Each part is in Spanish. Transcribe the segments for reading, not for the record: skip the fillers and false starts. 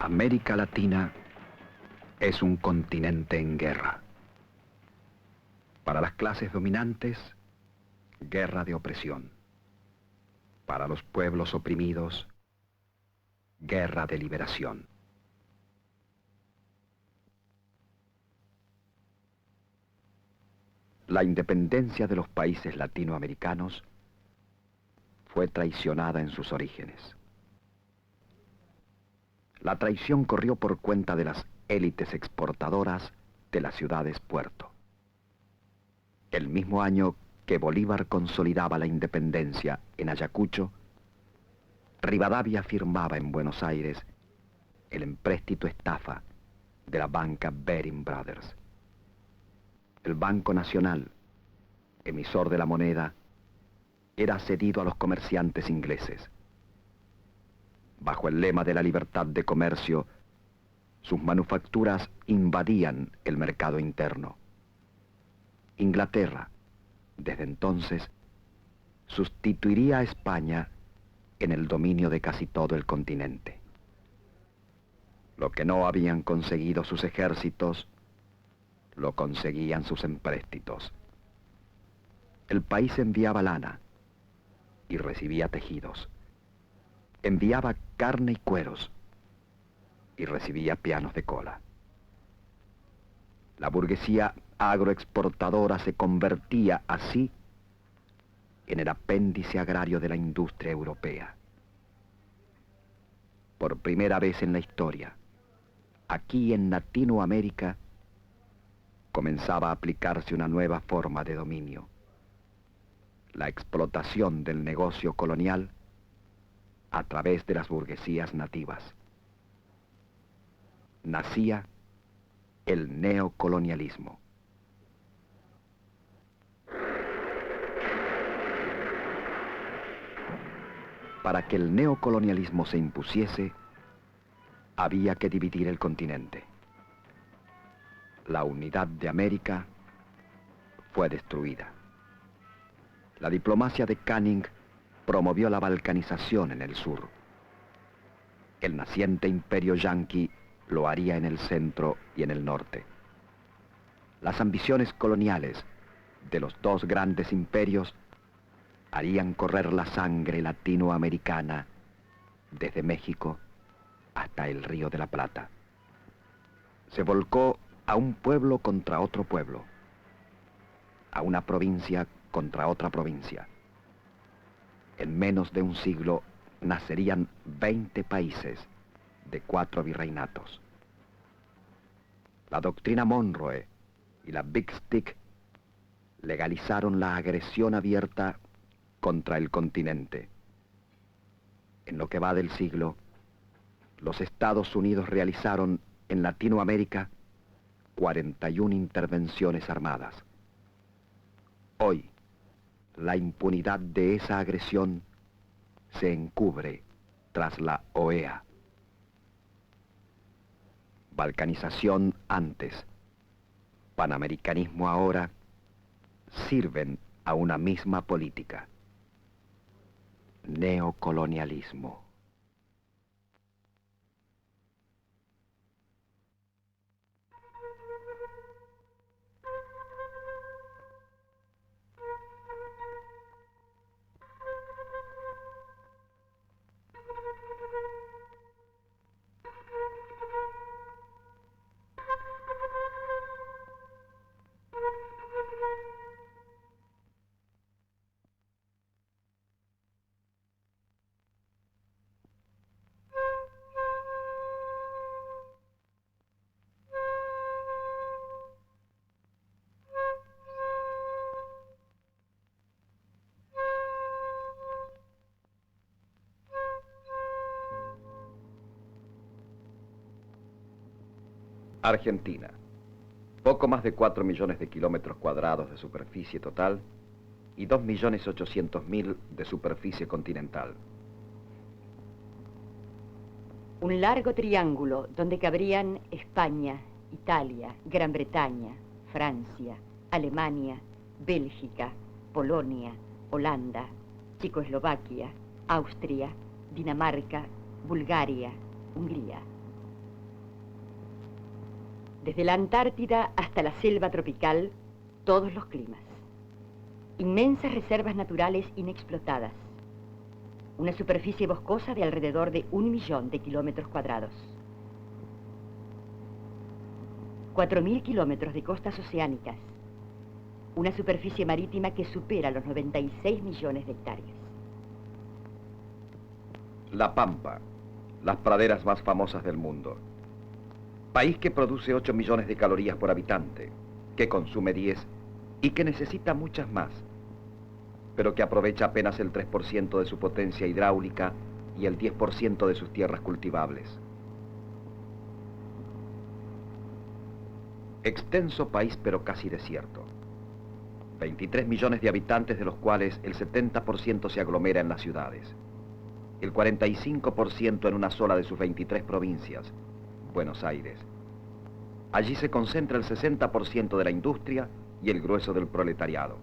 América Latina es un continente en guerra. Para las clases dominantes, guerra de opresión. Para los pueblos oprimidos, guerra de liberación. La independencia de los países latinoamericanos fue traicionada en sus orígenes. La traición corrió por cuenta de las élites exportadoras de las ciudades puerto. El mismo año que Bolívar consolidaba la independencia en Ayacucho, Rivadavia firmaba en Buenos Aires el empréstito estafa de la banca Baring Brothers. El Banco Nacional, emisor de la moneda, era cedido a los comerciantes ingleses. Bajo el lema de la libertad de comercio, sus manufacturas invadían el mercado interno. Inglaterra, desde entonces, sustituiría a España en el dominio de casi todo el continente. Lo que no habían conseguido sus ejércitos, lo conseguían sus empréstitos. El país enviaba lana y recibía tejidos. Enviaba carne y cueros y recibía pianos de cola. La burguesía agroexportadora se convertía así en el apéndice agrario de la industria europea. Por primera vez en la historia, aquí en Latinoamérica, comenzaba a aplicarse una nueva forma de dominio: la explotación del negocio colonial a través de las burguesías nativas. Nacía el neocolonialismo. Para que el neocolonialismo se impusiese, había que dividir el continente. La unidad de América fue destruida. La diplomacia de Canning promovió la balcanización en el sur. El naciente imperio yanqui lo haría en el centro y en el norte. Las ambiciones coloniales de los dos grandes imperios harían correr la sangre latinoamericana desde México hasta el Río de la Plata. Se volcó a un pueblo contra otro pueblo, a una provincia contra otra provincia. En menos de un siglo nacerían 20 países de 4 virreinatos. La doctrina Monroe y la Big Stick legalizaron la agresión abierta contra el continente. En lo que va del siglo, los Estados Unidos realizaron en Latinoamérica 41 intervenciones armadas. Hoy, la impunidad de esa agresión se encubre tras la OEA. Balcanización antes, panamericanismo ahora, sirven a una misma política: neocolonialismo. Argentina. Poco más de 4 millones de kilómetros cuadrados de superficie total y 2.800.000 de superficie continental. Un largo triángulo donde cabrían España, Italia, Gran Bretaña, Francia, Alemania, Bélgica, Polonia, Holanda, Checoslovaquia, Austria, Dinamarca, Bulgaria, Hungría. Desde la Antártida hasta la selva tropical, todos los climas. Inmensas reservas naturales inexplotadas. Una superficie boscosa de alrededor de 1 millón de kilómetros cuadrados. 4.000 kilómetros de costas oceánicas. Una superficie marítima que supera los 96 millones de hectáreas. La Pampa, las praderas más famosas del mundo. País que produce 8 millones de calorías por habitante, que consume 10 y que necesita muchas más, pero que aprovecha apenas el 3% de su potencia hidráulica y el 10% de sus tierras cultivables. Extenso país, pero casi desierto. 23 millones de habitantes, de los cuales el 70% se aglomera en las ciudades. El 45% en una sola de sus 23 provincias, Buenos Aires. Allí se concentra el 60% de la industria y el grueso del proletariado.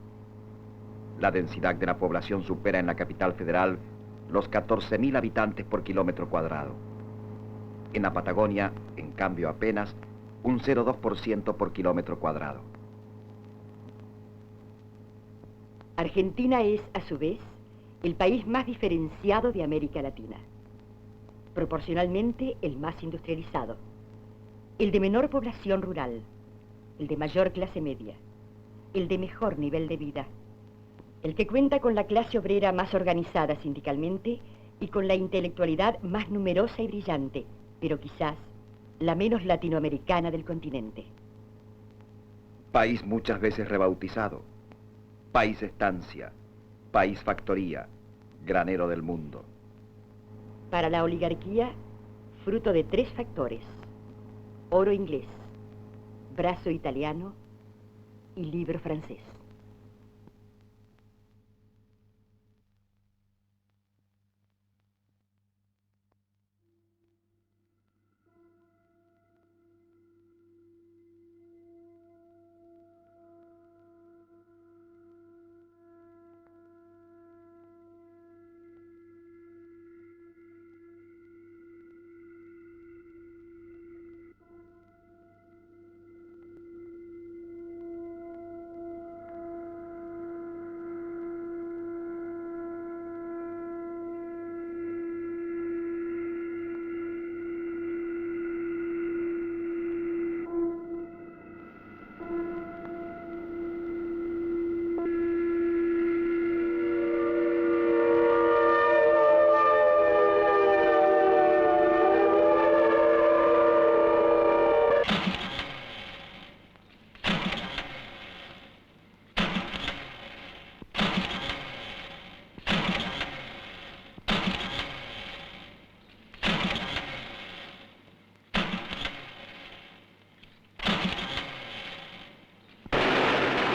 La densidad de la población supera en la capital federal los 14.000 habitantes por kilómetro cuadrado. En la Patagonia, en cambio, apenas un 0,2% por kilómetro cuadrado. Argentina es, a su vez, el país más diferenciado de América Latina. Proporcionalmente, el más industrializado. El de menor población rural. El de mayor clase media. El de mejor nivel de vida. El que cuenta con la clase obrera más organizada sindicalmente y con la intelectualidad más numerosa y brillante, pero quizás la menos latinoamericana del continente. País muchas veces rebautizado. País estancia, país factoría, granero del mundo. Para la oligarquía, fruto de 3 factores: oro inglés, brazo italiano y libro francés.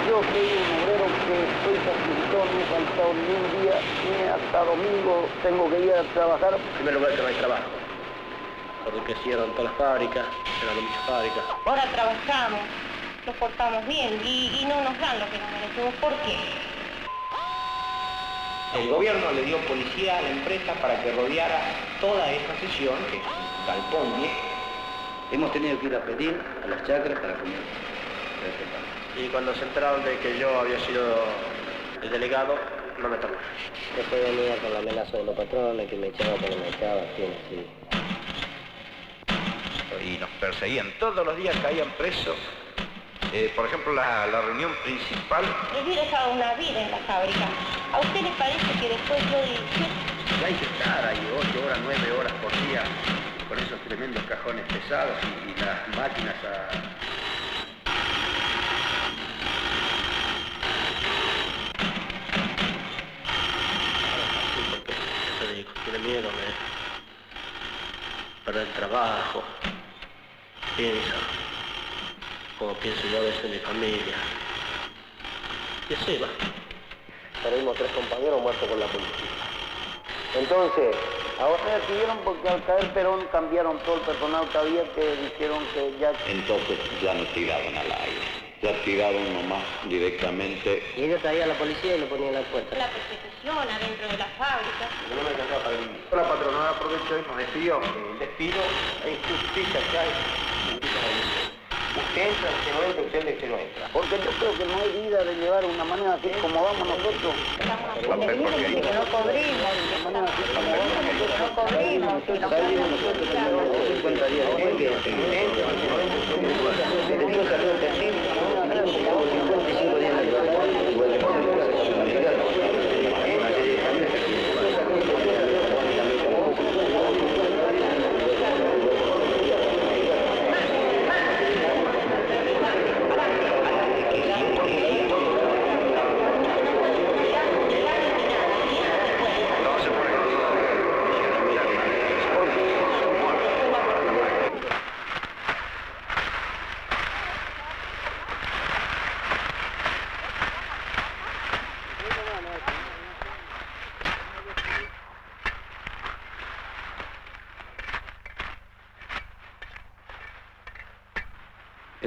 Yo soy un obrero que estoy sacrificado, no he faltado ni un día, ni hasta domingo tengo que ir a trabajar. En primer lugar que no hay trabajo, porque cierran todas las fábricas, cierran muchas fábricas. Ahora trabajamos, nos portamos bien y no nos dan lo que nos merecemos. ¿Por qué? El gobierno le dio policía a la empresa para que rodeara toda esta sesión, que es un galpón viejo. Hemos tenido que ir a pedir a las chacras para comer. Y cuando se enteraron de que yo había sido el delegado, no me tomaron. Después venía con la amenaza de los patrones, que me echaba, así. Y nos perseguían. Todos los días caían presos. Por ejemplo, la reunión principal. He dejado una vida en la fábrica. ¿A usted le parece que después yo dije? Hay que estar ahí 8 horas, 9 horas por día, con esos tremendos cajones pesados y las máquinas a... Tiene miedo, perder el trabajo, piensa, como pienso yo a veces en mi familia, y así va. Perdimos 3 compañeros muertos por la policía. Entonces, ahora decidieron porque al caer Perón cambiaron todo el personal que había, que dijeron que ya... Entonces ya no tiraban al aire, ya tiraron nomás directamente. Y ellos traían a la policía y lo ponían en la puerta. La persecución adentro de la fábrica. No me alcanzaba para vivir. La patronal aprovechó y nos despidió. El despido e injusticia que hay. Usted entra, usted no entra, usted no entra. Porque yo creo que no hay vida de llevar una manera así como vamos nosotros. Que no cobremos, que no cobremos, que no Salimos nosotros tenemos 50 días de huelga. Después salió el testigo, llevamos 55 días en la libertad, igual que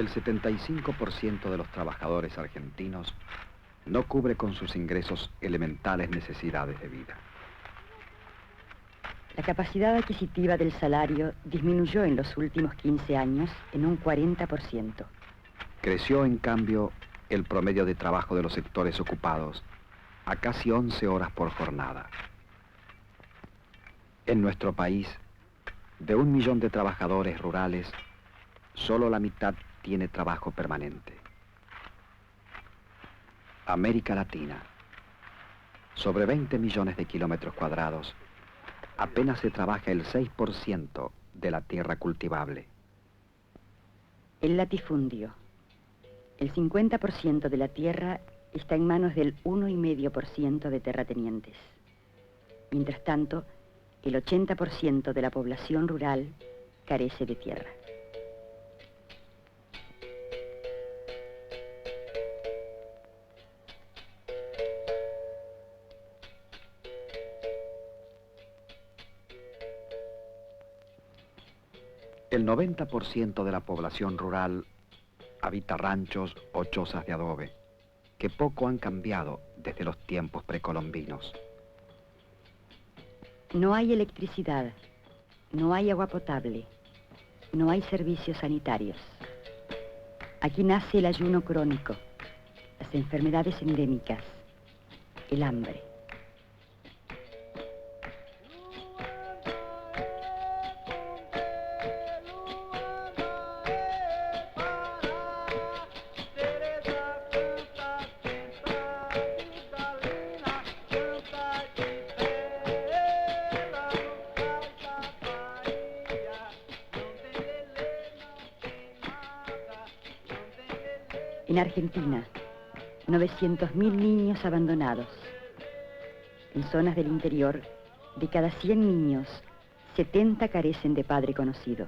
El 75% de los trabajadores argentinos no cubre con sus ingresos elementales necesidades de vida. La capacidad adquisitiva del salario disminuyó en los últimos 15 años en un 40%. Creció, en cambio, el promedio de trabajo de los sectores ocupados a casi 11 horas por jornada. En nuestro país, de 1 millón de trabajadores rurales, solo la mitad tiene trabajo permanente. América Latina, sobre 20 millones de kilómetros cuadrados, apenas se trabaja el 6% de la tierra cultivable. El latifundio. El 50% de la tierra está en manos del 1,5% de terratenientes. Mientras tanto, el 80% de la población rural carece de tierra. El 90% de la población rural habita ranchos o chozas de adobe, que poco han cambiado desde los tiempos precolombinos. No hay electricidad, no hay agua potable, no hay servicios sanitarios. Aquí nace el ayuno crónico, las enfermedades endémicas, el hambre. En Argentina, 900.000 niños abandonados. En zonas del interior, de cada 100 niños, 70 carecen de padre conocido.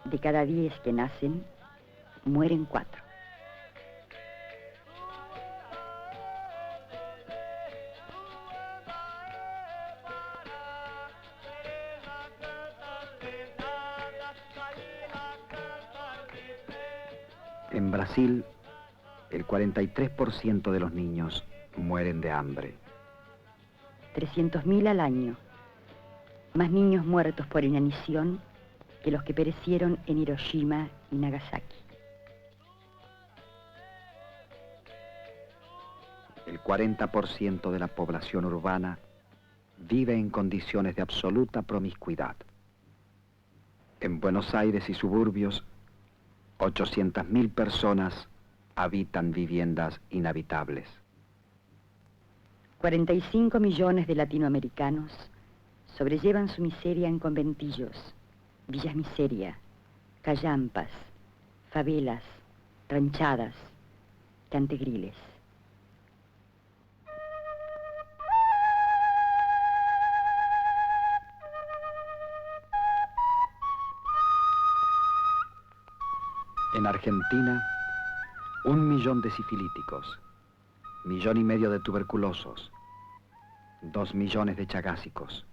De cada 10 que nacen, mueren 4. En Brasil, el 43% de los niños mueren de hambre. 300.000 al año. Más niños muertos por inanición que los que perecieron en Hiroshima y Nagasaki. El 40% de la población urbana vive en condiciones de absoluta promiscuidad. En Buenos Aires y suburbios, 800.000 personas habitan viviendas inhabitables. 45 millones de latinoamericanos sobrellevan su miseria en conventillos, villas miseria, callampas, favelas, ranchadas, cantegriles. En Argentina, 1 millón de sifilíticos, 1,5 millones de tuberculosos, 2 millones de chagásicos.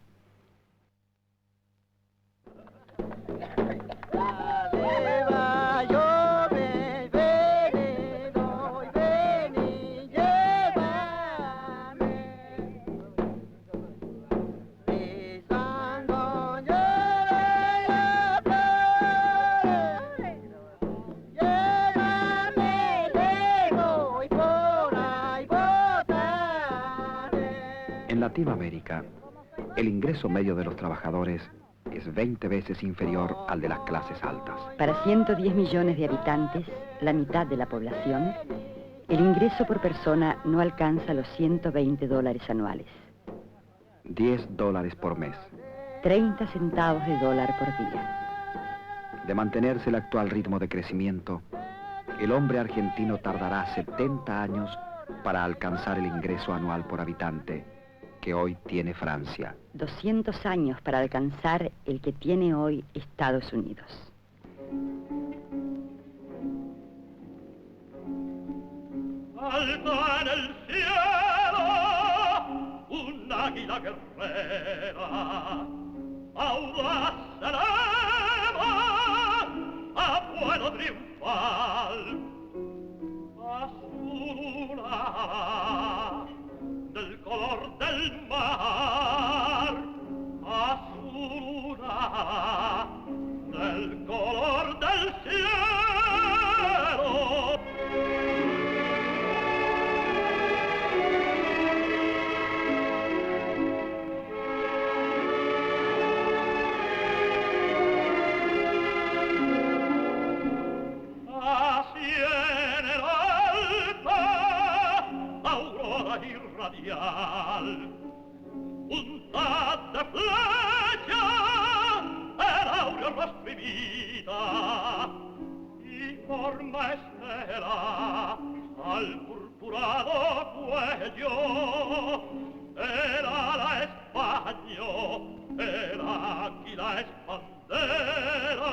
En Latinoamérica, el ingreso medio de los trabajadores es 20 veces inferior al de las clases altas. Para 110 millones de habitantes, la mitad de la población, el ingreso por persona no alcanza los $120 anuales. $10 por mes. 30 centavos de dólar por día. De mantenerse el actual ritmo de crecimiento, el hombre argentino tardará 70 años para alcanzar el ingreso anual por habitante que hoy tiene Francia. 200 años para alcanzar el que tiene hoy Estados Unidos. Alto en el cielo, un águila guerrera, audaz eleva, a vuelo triunfal. igual. Azul del color del mar, azul del color del cielo. Así en el alta aurora irradial, punta de flecha, el áureo rostro imita y forma estela al purpurado cuello, el ala es paño, el águila es bandera.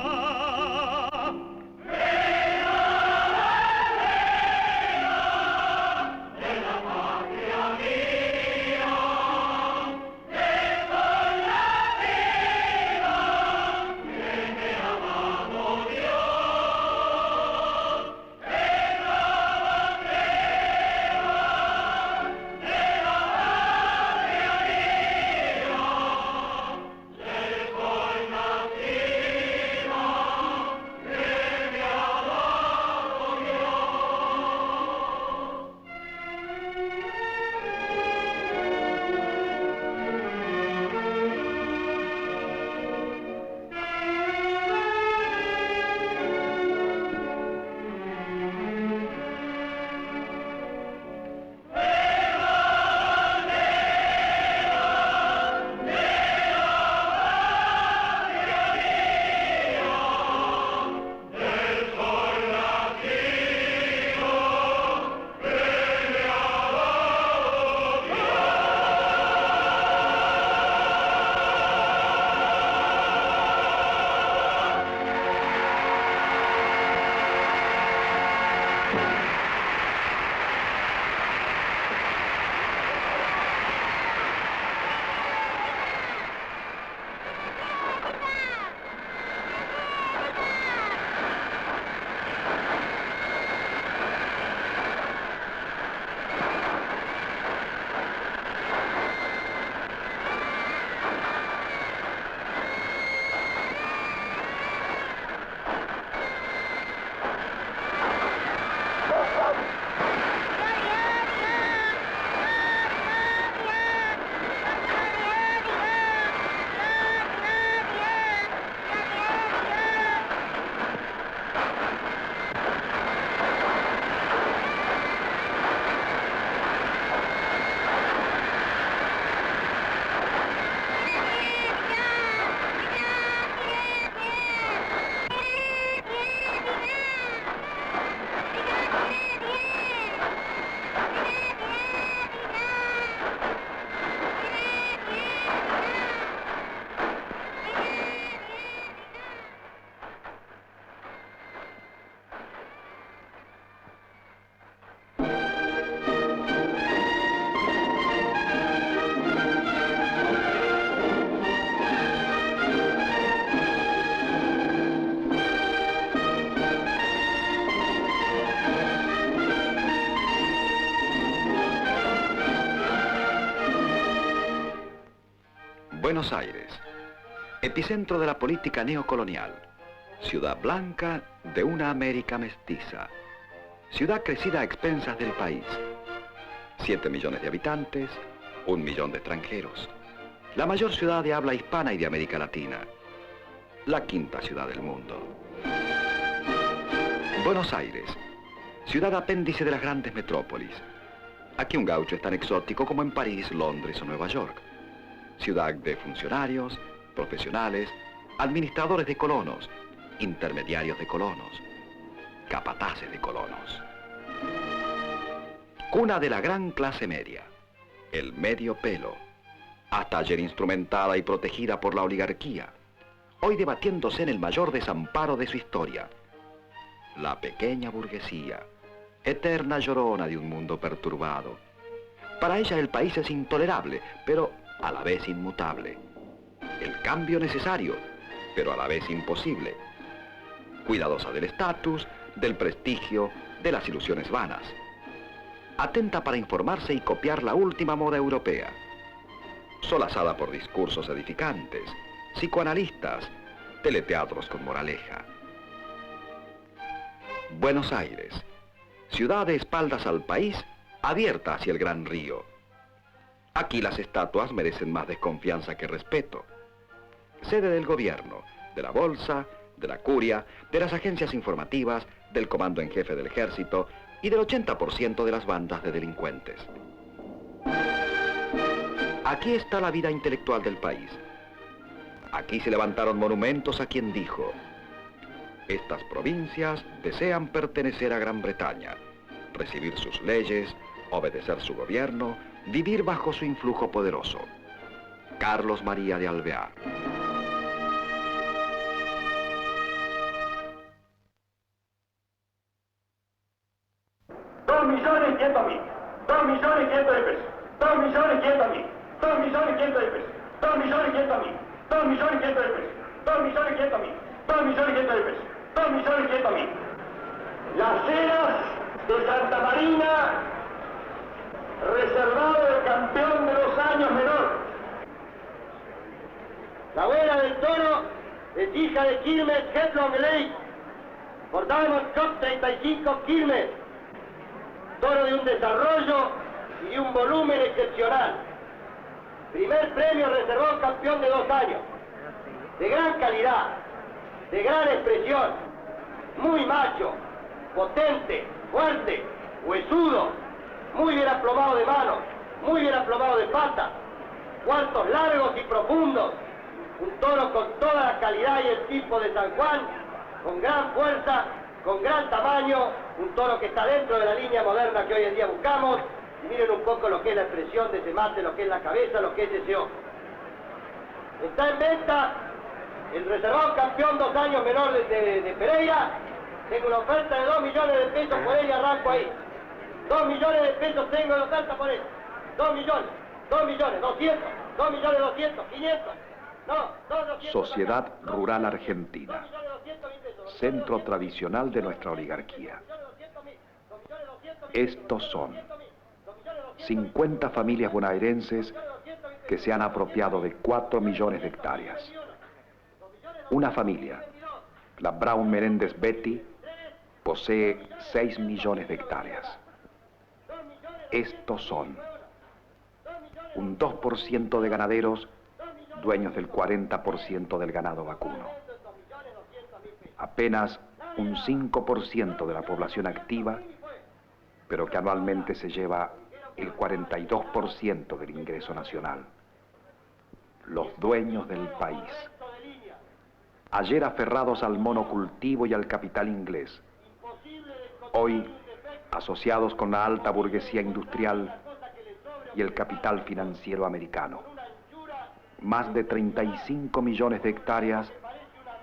Buenos Aires, epicentro de la política neocolonial, ciudad blanca de una América mestiza, ciudad crecida a expensas del país, 7 millones de habitantes, 1 millón de extranjeros, la mayor ciudad de habla hispana y de América Latina, la 5ª ciudad del mundo. Buenos Aires, ciudad apéndice de las grandes metrópolis. Aquí un gaucho es tan exótico como en París, Londres o Nueva York. Ciudad de funcionarios, profesionales, administradores de colonos, intermediarios de colonos, capataces de colonos. Cuna de la gran clase media, el medio pelo, hasta ayer instrumentada y protegida por la oligarquía, hoy debatiéndose en el mayor desamparo de su historia. La pequeña burguesía, eterna llorona de un mundo perturbado. Para ella el país es intolerable, pero a la vez inmutable. El cambio necesario, pero a la vez imposible. Cuidadosa del estatus, del prestigio, de las ilusiones vanas. Atenta para informarse y copiar la última moda europea. Solazada por discursos edificantes, psicoanalistas, teleteatros con moraleja. Buenos Aires, ciudad de espaldas al país, abierta hacia el gran río. Aquí las estatuas merecen más desconfianza que respeto. Sede del gobierno, de la bolsa, de la curia, de las agencias informativas, del comando en jefe del ejército y del 80% de las bandas de delincuentes. Aquí está la vida intelectual del país. Aquí se levantaron monumentos a quien dijo: estas provincias desean pertenecer a Gran Bretaña, recibir sus leyes, obedecer su gobierno, vivir bajo su influjo poderoso. Carlos María de Alvear. 2.100.000, 2.100.000 de pesos, 2.100.000, 2.100.000 de pesos, 2.100.000, 2.100.000 de pesos, 2.100.000, 2.100.000 de pesos, 2.100.000. Las cenas de Santa Marina, reservado el campeón de los años menores. La abuela del toro es hija de Quilmes Headlong Lake, por Diamond Cup 35 Quilmes. Toro de un desarrollo y de un volumen excepcional. Primer premio reservado campeón de 2 años. De gran calidad, de gran expresión, muy macho, potente, fuerte, huesudo, muy bien aplomado de manos, muy bien aplomado de patas, cuartos largos y profundos, un toro con toda la calidad y el tipo de San Juan, con gran fuerza, con gran tamaño, un toro que está dentro de la línea moderna que hoy en día buscamos. Y miren un poco lo que es la expresión de ese mate, lo que es la cabeza, lo que es ese ojo. Está en venta el reservado campeón 2 años menor de Pereira. Tengo una oferta de 2 millones de pesos por él y arranco ahí. 2 millones de pesos tengo de oferta por él. 2 millones, 200, 500. No, 200. Sociedad Rural Argentina. Centro tradicional de nuestra oligarquía. Estos son 50 familias bonaerenses que se han apropiado de 4 millones de hectáreas. Una familia, la Brown Menéndez Betty, posee 6 millones de hectáreas. Estos son un 2% de ganaderos, dueños del 40% del ganado vacuno. Apenas un 5% de la población activa, pero que anualmente se lleva el 42% del ingreso nacional. Los dueños del país. Ayer aferrados al monocultivo y al capital inglés. Hoy asociados con la alta burguesía industrial y el capital financiero americano. Más de 35 millones de hectáreas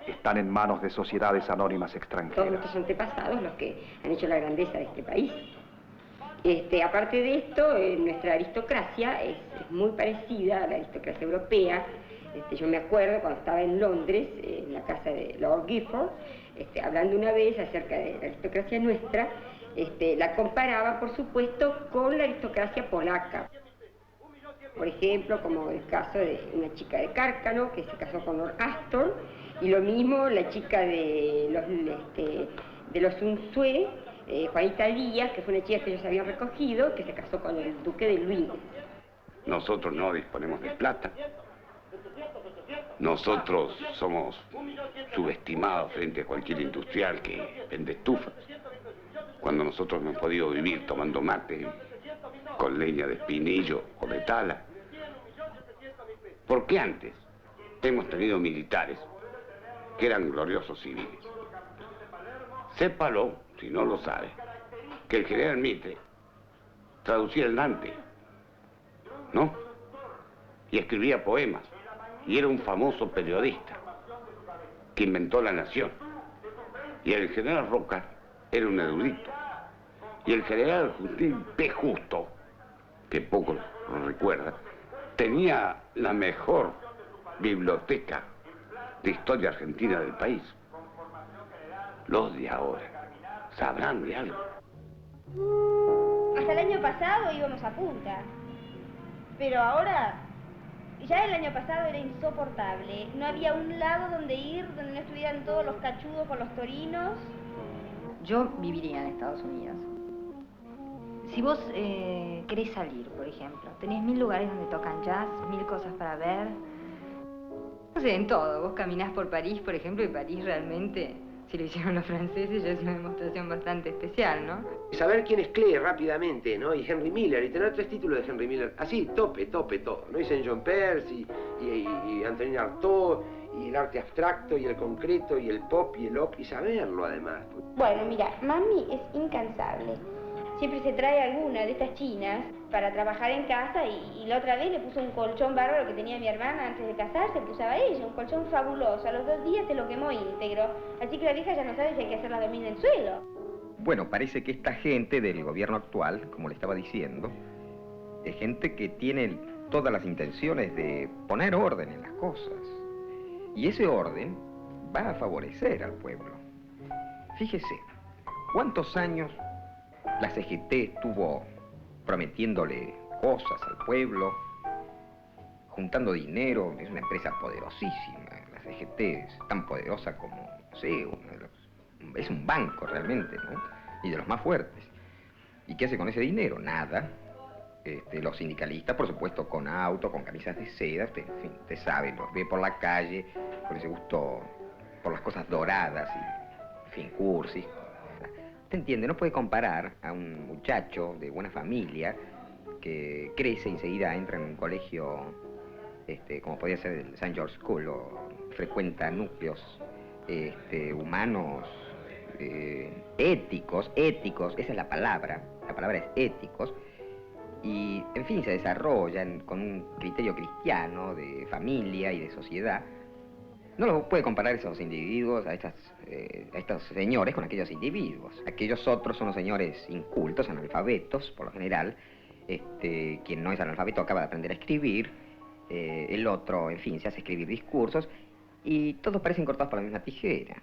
están en manos de sociedades anónimas extranjeras. Todos nuestros antepasados, los que han hecho la grandeza de este país. Aparte de esto, nuestra aristocracia es muy parecida a la aristocracia europea. Yo me acuerdo cuando estaba en Londres, en la casa de Lord Gifford, hablando una vez acerca de la aristocracia nuestra, la comparaba, por supuesto, con la aristocracia polaca. Por ejemplo, como el caso de una chica de Cárcano, que se casó con Lord Astor, y lo mismo la chica de los Unzué, Juanita Díaz, que fue una chica que ellos habían recogido, que se casó con el duque de Luis. Nosotros no disponemos de plata. Nosotros somos subestimados frente a cualquier industrial que vende estufas. Cuando nosotros no hemos podido vivir tomando mate con leña de espinillo o de tala. Porque antes hemos tenido militares que eran gloriosos civiles. Sépalo, si no lo sabe, que el general Mitre traducía el Dante, ¿no? Y escribía poemas, y era un famoso periodista que inventó La Nación. Y el general Roca era un erudito. Y el general Justín P. Justo, que poco lo recuerda, tenía la mejor biblioteca de historia argentina del país. Los de ahora Sabrán de algo. Hasta el año pasado íbamos a Punta. Pero ahora, ya el año pasado era insoportable. No había un lago donde ir, donde no estuvieran todos los cachudos con los torinos. Yo viviría en Estados Unidos. Si vos querés salir, por ejemplo, tenés 1000 lugares donde tocan jazz, 1000 cosas para ver. No sé, en todo. Vos caminás por París, por ejemplo, y París realmente, si lo hicieron los franceses, ya es una demostración bastante especial, ¿no? Y saber quién es Klee rápidamente, ¿no? Y Henry Miller, y tener 3 títulos de Henry Miller, así, tope todo, ¿no? Y Saint John Perse, y Antonin Artaud, y el arte abstracto, y el concreto, y el pop, y el op, y saberlo además. Bueno, mira, mami es incansable. Siempre se trae alguna de estas chinas para trabajar en casa y la otra vez le puso un colchón bárbaro que tenía mi hermana antes de casarse, que usaba ella, un colchón fabuloso. A los 2 días se lo quemó íntegro. Así que la vieja ya no sabe si hay que hacerla dormir en el suelo. Bueno, parece que esta gente del gobierno actual, como le estaba diciendo, es gente que tiene todas las intenciones de poner orden en las cosas. Y ese orden va a favorecer al pueblo. Fíjese, ¿cuántos años la CGT estuvo prometiéndole cosas al pueblo, juntando dinero? Es una empresa poderosísima. La CGT es tan poderosa como, no sé, es un banco realmente, ¿no? Y de los más fuertes. ¿Y qué hace con ese dinero? Nada. Los sindicalistas, por supuesto, con auto, con camisas de seda, en fin, usted sabe, los ve por la calle, con ese gusto por las cosas doradas y, en fin, cursis. ¿Te entiende? No puede comparar a un muchacho de buena familia que crece y enseguida entra en un colegio, como podría ser el St. George School, o frecuenta núcleos humanos, éticos, esa es la palabra es éticos, y, en fin, se desarrollan con un criterio cristiano de familia y de sociedad. No lo puede comparar esos individuos, a estos señores con aquellos individuos. Aquellos otros son los señores incultos, analfabetos, por lo general. Quien no es analfabeto acaba de aprender a escribir. El otro, en fin, se hace escribir discursos. Y todos parecen cortados por la misma tijera.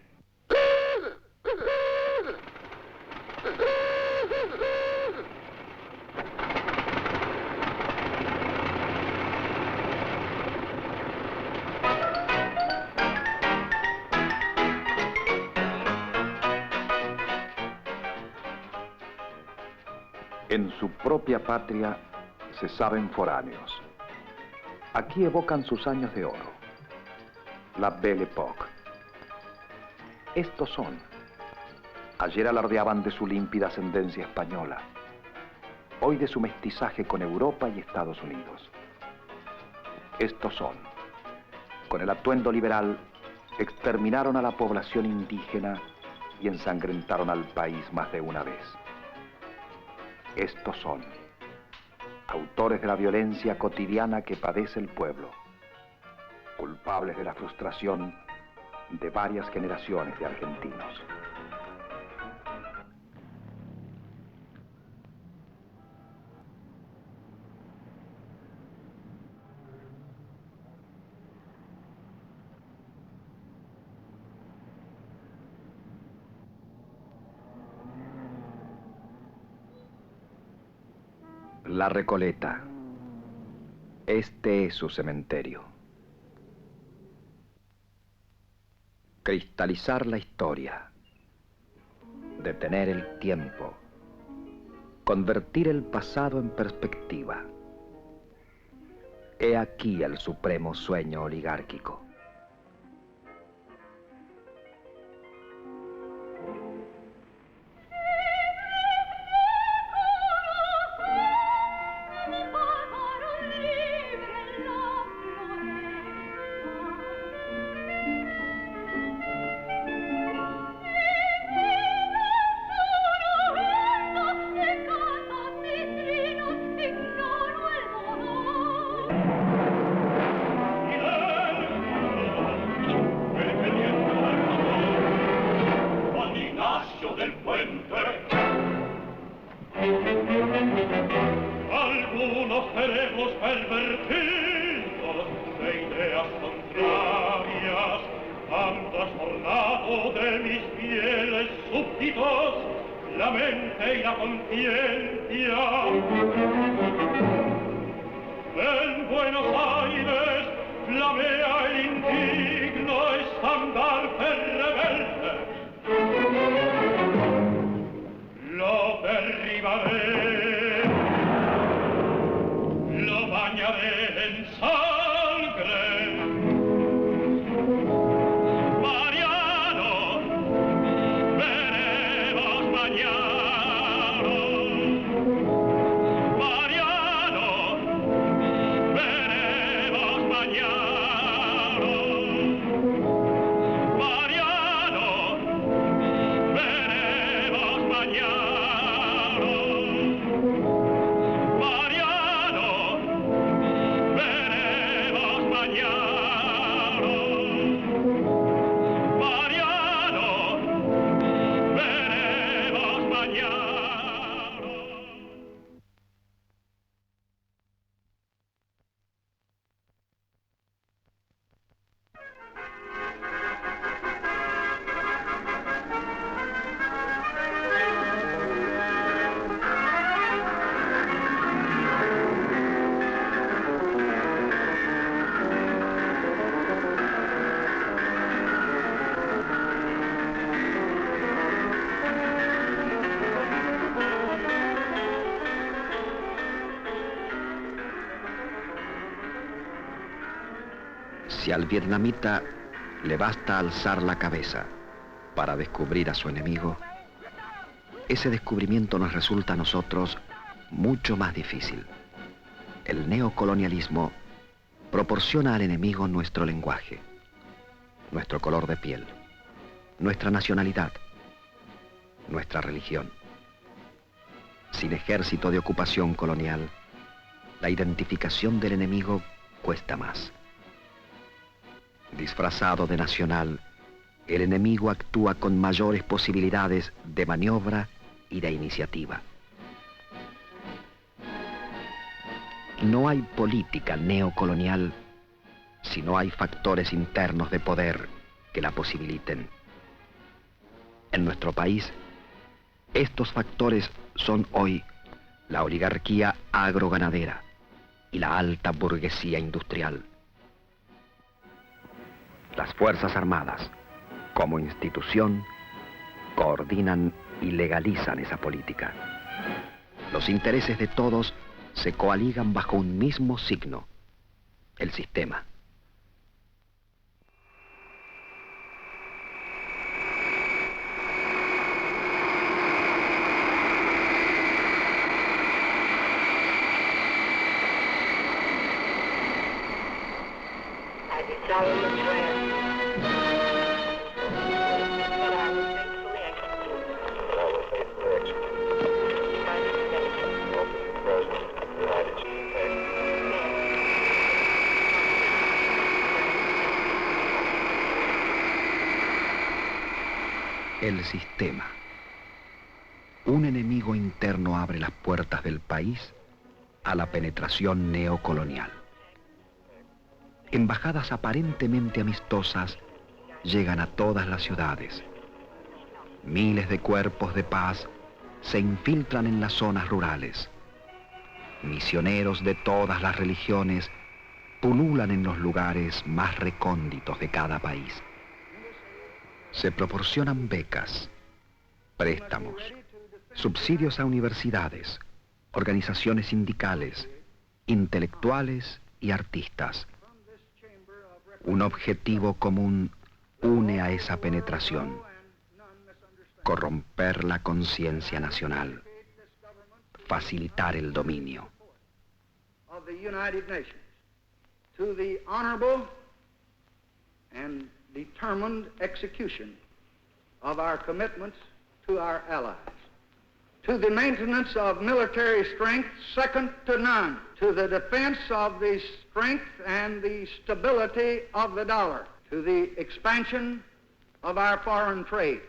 En su propia patria se saben foráneos. Aquí evocan sus años de oro, la Belle Époque. Estos son. Ayer alardeaban de su límpida ascendencia española, hoy de su mestizaje con Europa y Estados Unidos. Estos son. Con el atuendo liberal, exterminaron a la población indígena y ensangrentaron al país más de una vez. Estos son autores de la violencia cotidiana que padece el pueblo, culpables de la frustración de varias generaciones de argentinos. La Recoleta. Este es su cementerio. Cristalizar la historia. Detener el tiempo. Convertir el pasado en perspectiva. He aquí el supremo sueño oligárquico. Algunos cerebros pervertidos de ideas contrarias han trastornado de mis fieles súbditos la mente y la conciencia. En Buenos Aires flamea el indigno estandarte rebelde. Lo derribaré, lo bañaré en sangre. Mariano, veremos mañana. Mariano, veremos mañana. Mariano, veremos mañana. Mariano, veremos mañana. Mariano, veremos mañana. Si al vietnamita le basta alzar la cabeza para descubrir a su enemigo, ese descubrimiento nos resulta a nosotros mucho más difícil. El neocolonialismo proporciona al enemigo nuestro lenguaje, nuestro color de piel, nuestra nacionalidad, nuestra religión. Sin ejército de ocupación colonial, la identificación del enemigo cuesta más. Disfrazado de nacional, el enemigo actúa con mayores posibilidades de maniobra y de iniciativa. No hay política neocolonial si no hay factores internos de poder que la posibiliten. En nuestro país, estos factores son hoy la oligarquía agroganadera y la alta burguesía industrial. Las Fuerzas Armadas, como institución, coordinan y legalizan esa política. Los intereses de todos se coaligan bajo un mismo signo, el sistema. El sistema. Un enemigo interno abre las puertas del país a la penetración neocolonial. Embajadas aparentemente amistosas llegan a todas las ciudades. Miles de cuerpos de paz se infiltran en las zonas rurales. Misioneros de todas las religiones pululan en los lugares más recónditos de cada país. Se proporcionan becas, préstamos, subsidios a universidades, organizaciones sindicales, intelectuales y artistas. Un objetivo común une a esa penetración: corromper la conciencia nacional, facilitar el dominio. Of the United Nations, to the honorable and determined execution of our commitments to our allies, to the maintenance of military strength second to none, to the defense of the strength and the stability of the dollar, to the expansion of our foreign trade,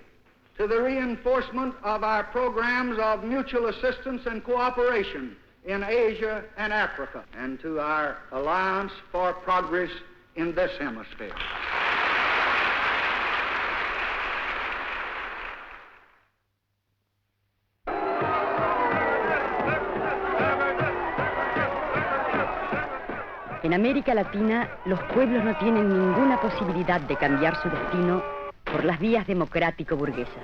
to the reinforcement of our programs of mutual assistance and cooperation in Asia and Africa, and to our alliance for progress in this hemisphere. En América Latina, los pueblos no tienen ninguna posibilidad de cambiar su destino por las vías democrático-burguesas.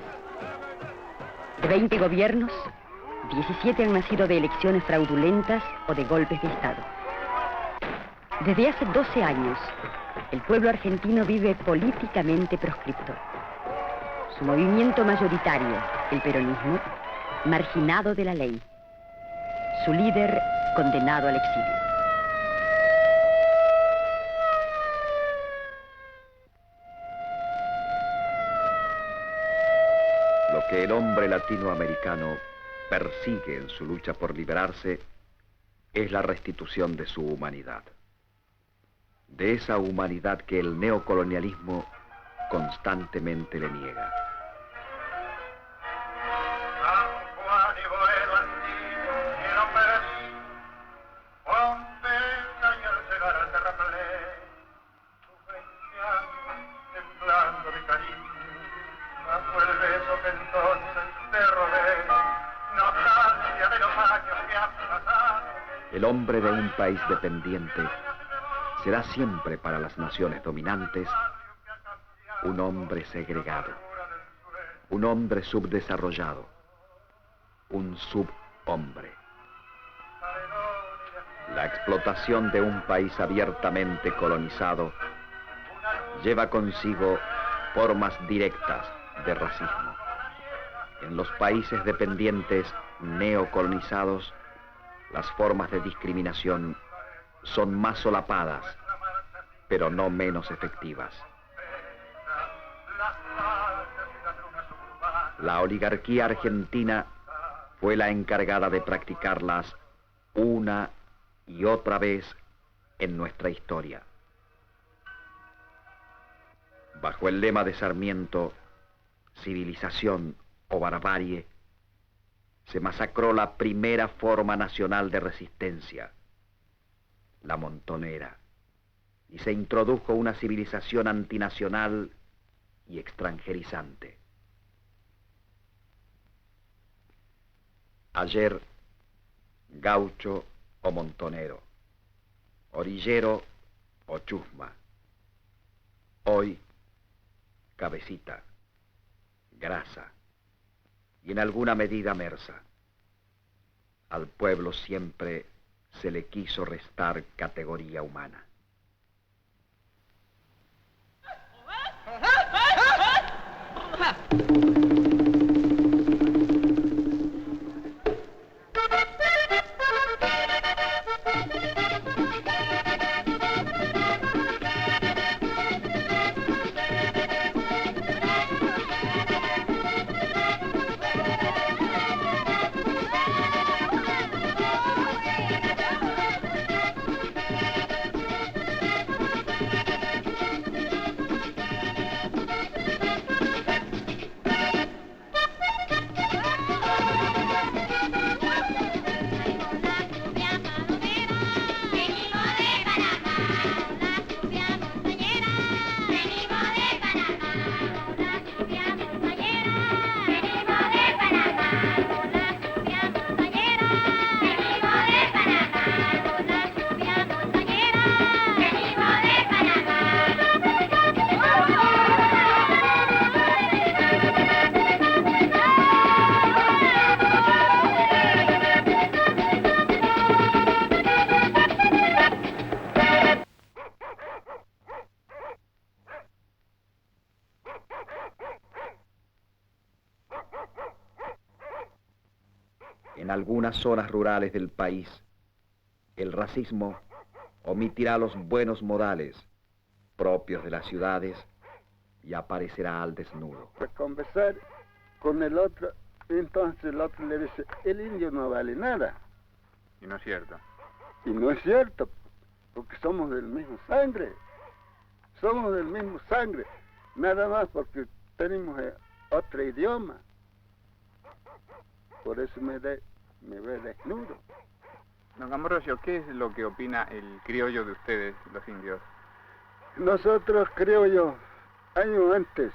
De 20 gobiernos, 17 han nacido de elecciones fraudulentas o de golpes de Estado. Desde hace 12 años, el pueblo argentino vive políticamente proscripto. Su movimiento mayoritario, el peronismo, marginado de la ley. Su líder, condenado al exilio. Lo que el hombre latinoamericano persigue en su lucha por liberarse es la restitución de su humanidad. De esa humanidad que el neocolonialismo constantemente le niega. El hombre de un país dependiente será siempre para las naciones dominantes un hombre segregado, un hombre subdesarrollado, un subhombre. La explotación de un país abiertamente colonizado lleva consigo formas directas de racismo. En los países dependientes neocolonizados, las formas de discriminación son más solapadas, pero no menos efectivas. La oligarquía argentina fue la encargada de practicarlas una y otra vez en nuestra historia. Bajo el lema de Sarmiento, civilización o barbarie, se masacró la primera forma nacional de resistencia, la montonera, y se introdujo una civilización antinacional y extranjerizante. Ayer, gaucho o montonero, orillero o chusma. Hoy, cabecita, grasa y en alguna medida mersa. Al pueblo siempre se le quiso restar categoría humana. En algunas zonas rurales del país, el racismo omitirá los buenos modales propios de las ciudades y aparecerá al desnudo. Para conversar con el otro, entonces el otro le dice, el indio no vale nada. Y no es cierto. Y no es cierto, porque somos del mismo sangre. Somos del mismo sangre, nada más porque tenemos otro idioma. Por eso me ve desnudo. Don Ambrosio, ¿qué es lo que opina el criollo de ustedes, los indios? Nosotros, criollos, años antes,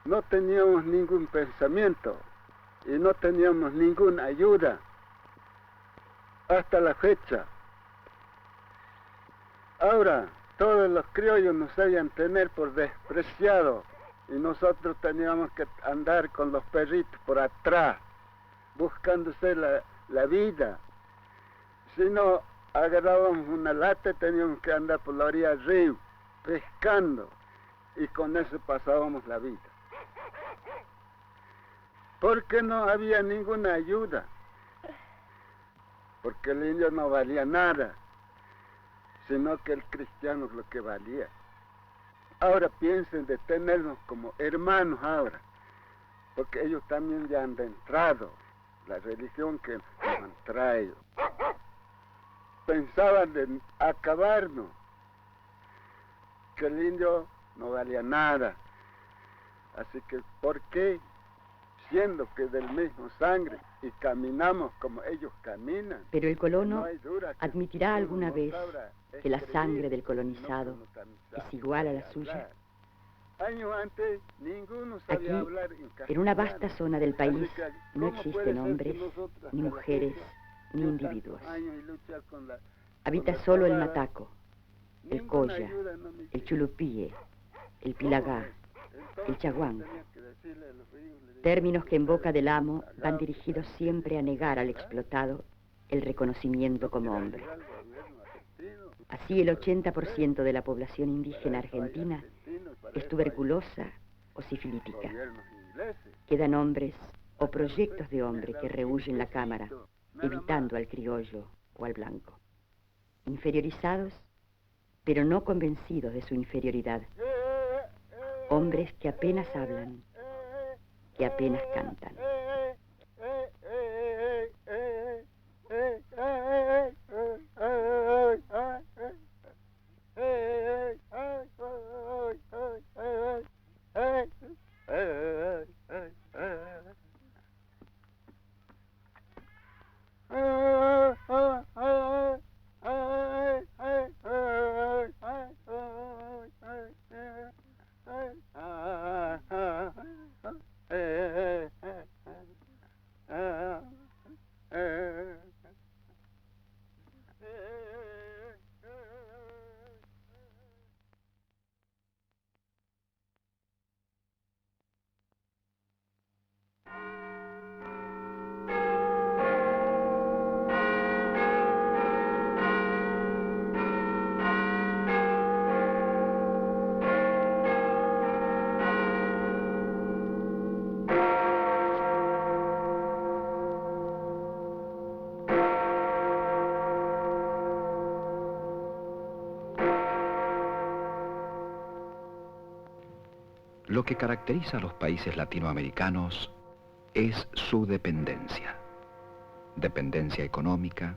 no teníamos ningún pensamiento y no teníamos ninguna ayuda. Hasta la fecha, Ahora, todos los criollos nos sabían tener por despreciados y nosotros teníamos que andar con los perritos por atrás, buscándose la vida. Si no agarrábamos una lata, teníamos que andar por la orilla del río, pescando, y con eso pasábamos la vida. Porque no había ninguna ayuda, porque el indio no valía nada, sino que el cristiano es lo que valía. Ahora piensen de tenernos como hermanos ahora, porque ellos también ya han entrado, la religión que nos han traído. Pensaban de acabarnos, que el indio no valía nada. Así que, ¿por qué? Siendo que del mismo sangre y caminamos como ellos caminan. Pero el colono no hay duda que admitirá alguna uno vez sabrá que la escribir, sangre del colonizado es igual a la suya. Años antes, ninguno Aquí, sabía hablar en en una castellano. vasta zona del país, Así que, no ¿cómo puede existen ser que hombres, nosotros, ni hasta la mujeres, fecha, ni de individuos. tantos años y luchar con la Habita con la solo el trabada, mataco, el ninguna colla, ayuda no me el llega? chulupíe, el pilagá, Entonces, el chaguán. tenía que decirle a los ríos, le digo, Términos que en boca del amo van dirigidos siempre a negar al explotado el reconocimiento como hombre. Así el 80% de la población indígena argentina es tuberculosa o sifilítica. gobiernos ingleses. Quedan hombres o proyectos de hombre que rehuyen la cámara, evitando al criollo o al blanco. Inferiorizados, pero no convencidos de su inferioridad. Hombres que apenas hablan, que apenas cantan. Lo que caracteriza a los países latinoamericanos es su dependencia. Dependencia económica,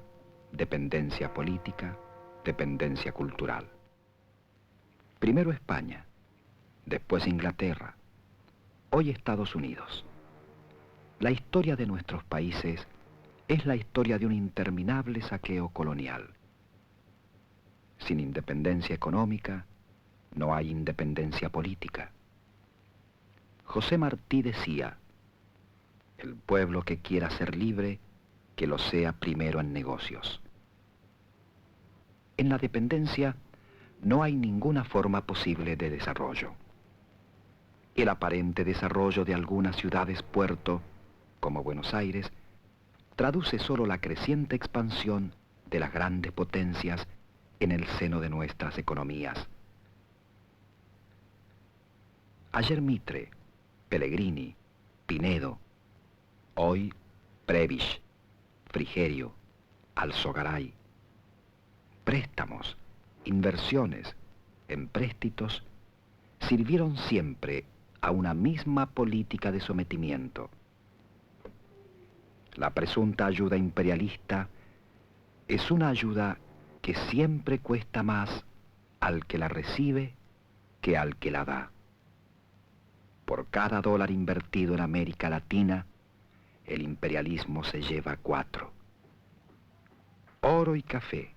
dependencia política, dependencia cultural. Primero España, después Inglaterra, hoy Estados Unidos. La historia de nuestros países es la historia de un interminable saqueo colonial. Sin independencia económica, no hay independencia política. José Martí decía, el pueblo que quiera ser libre, que lo sea primero en negocios. En la dependencia no hay ninguna forma posible de desarrollo. El aparente desarrollo de algunas ciudades-puerto, como Buenos Aires, traduce solo la creciente expansión de las grandes potencias en el seno de nuestras economías. Ayer Mitre, Pellegrini, Pinedo, hoy Prebisch, Frigerio, Alzogaray. Préstamos, inversiones, empréstitos, sirvieron siempre a una misma política de sometimiento. La presunta ayuda imperialista es una ayuda que siempre cuesta más al que la recibe que al que la da. Por cada dólar invertido en América Latina, el imperialismo se lleva 4. Oro y café,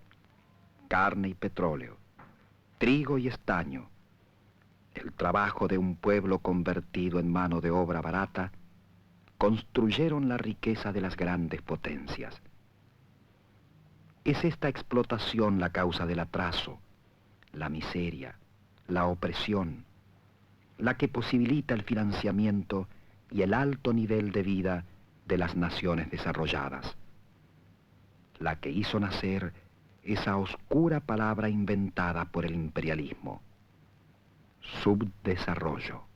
carne y petróleo, trigo y estaño, el trabajo de un pueblo convertido en mano de obra barata, construyeron la riqueza de las grandes potencias. Es esta explotación la causa del atraso, la miseria, la opresión, la que posibilita el financiamiento y el alto nivel de vida de las naciones desarrolladas, la que hizo nacer esa oscura palabra inventada por el imperialismo, subdesarrollo.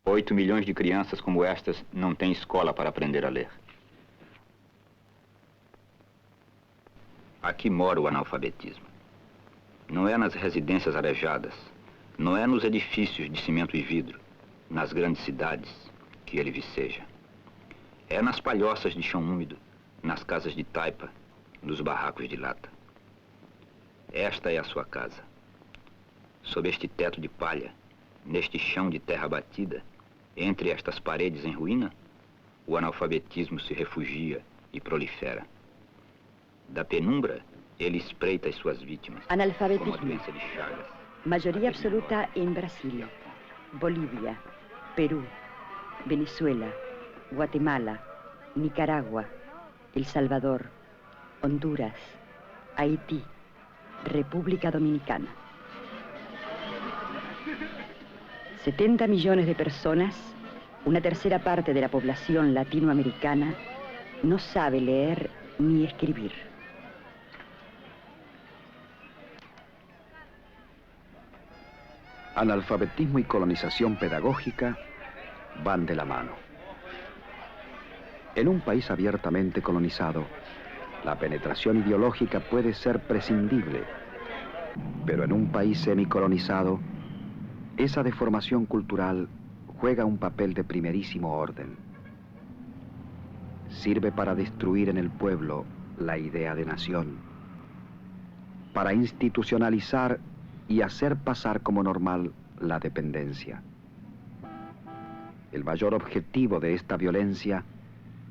Oito milhões de crianças como estas não têm escola para aprender a ler. Aqui mora o analfabetismo. Não é nas residências arejadas, não é nos edifícios de cimento e vidro, nas grandes cidades que ele viceja. É nas palhoças de chão úmido, nas casas de taipa, nos barracos de lata. Esta é a sua casa. Sob este teto de palha, neste chão de terra batida, entre estas paredes em ruína, o analfabetismo se refugia e prolifera. Da penumbra, ele espreita as suas vítimas. Analfabetismo. Como a doença de Chagas. Mayoría absoluta en Brasil, Bolivia, Perú, Venezuela, Guatemala, Nicaragua, El Salvador, Honduras, Haití, República Dominicana. 70 millones de personas, una tercera parte de la población latinoamericana, no sabe leer ni escribir. Analfabetismo y colonización pedagógica van de la mano. En un país abiertamente colonizado, la penetración ideológica puede ser prescindible, pero en un país semicolonizado, esa deformación cultural juega un papel de primerísimo orden. Sirve para destruir en el pueblo la idea de nación, para institucionalizar y hacer pasar como normal la dependencia. El mayor objetivo de esta violencia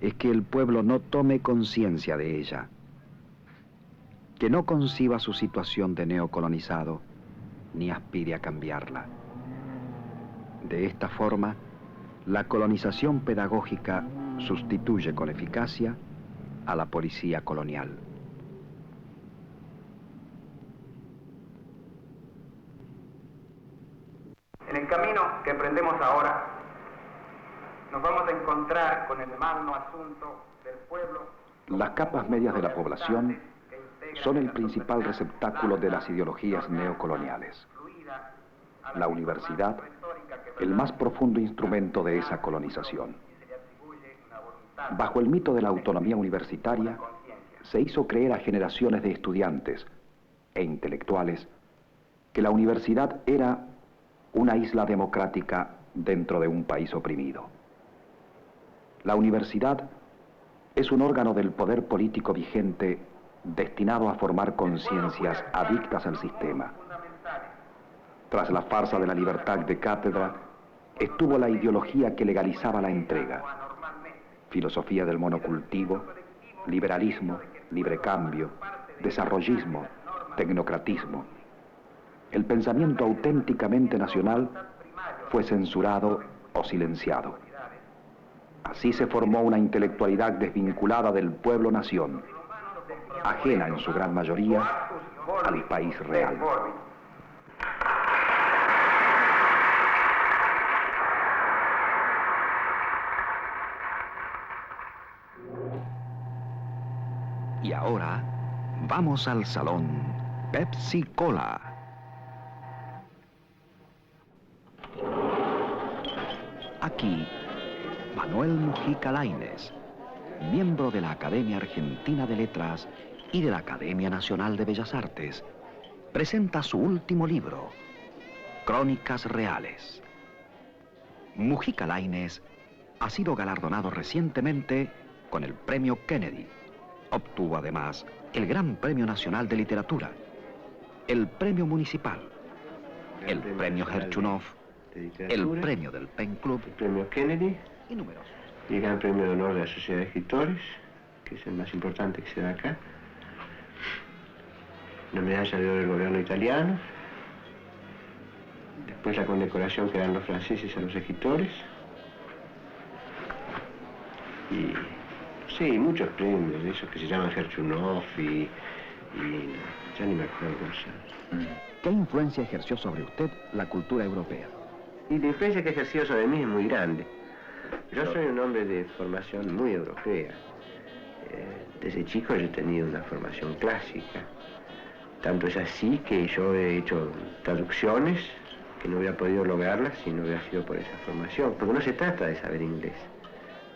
es que el pueblo no tome conciencia de ella, que no conciba su situación de neocolonizado ni aspire a cambiarla. De esta forma, la colonización pedagógica sustituye con eficacia a la policía colonial. En el camino que emprendemos ahora, nos vamos a encontrar con el magno asunto del pueblo. Las capas medias de la población son el principal receptáculo de las ideologías neocoloniales. La universidad, el más profundo instrumento de esa colonización. Bajo el mito de la autonomía universitaria, se hizo creer a generaciones de estudiantes e intelectuales que la universidad era una isla democrática dentro de un país oprimido. La universidad es un órgano del poder político vigente destinado a formar conciencias adictas al sistema. Tras la farsa de la libertad de cátedra, estuvo la ideología que legalizaba la entrega. Filosofía del monocultivo, liberalismo, librecambio, desarrollismo, tecnocratismo. El pensamiento auténticamente nacional fue censurado o silenciado. Así se formó una intelectualidad desvinculada del pueblo-nación, ajena en su gran mayoría al país real. Y ahora vamos al salón Pepsi Cola. Aquí, Manuel Mujica Lainez, miembro de la Academia Argentina de Letras y de la Academia Nacional de Bellas Artes, presenta su último libro, Crónicas Reales. Mujica Lainez ha sido galardonado recientemente con el Premio Kennedy. Obtuvo además el Gran Premio Nacional de Literatura, el Premio Municipal, el Premio Gerchunov, el Premio del Pen Club, el Premio Kennedy y numerosos. Y el Gran Premio de Honor de la Sociedad de Escritores, que es el más importante que se da acá. La medalla de oro del gobierno italiano. Después la condecoración que dan los franceses a los escritores. Y sí, muchos premios, de esos que se llaman Gerchunov y ya ni me acuerdo cómo se llama. ¿Qué influencia ejerció sobre usted la cultura europea? Y la influencia que ejerció sobre mí es muy grande. Yo soy un hombre de formación muy europea. Desde chico yo he tenido una formación clásica. Tanto es así que yo he hecho traducciones que no hubiera podido lograrlas si no hubiera sido por esa formación. Porque no se trata de saber inglés.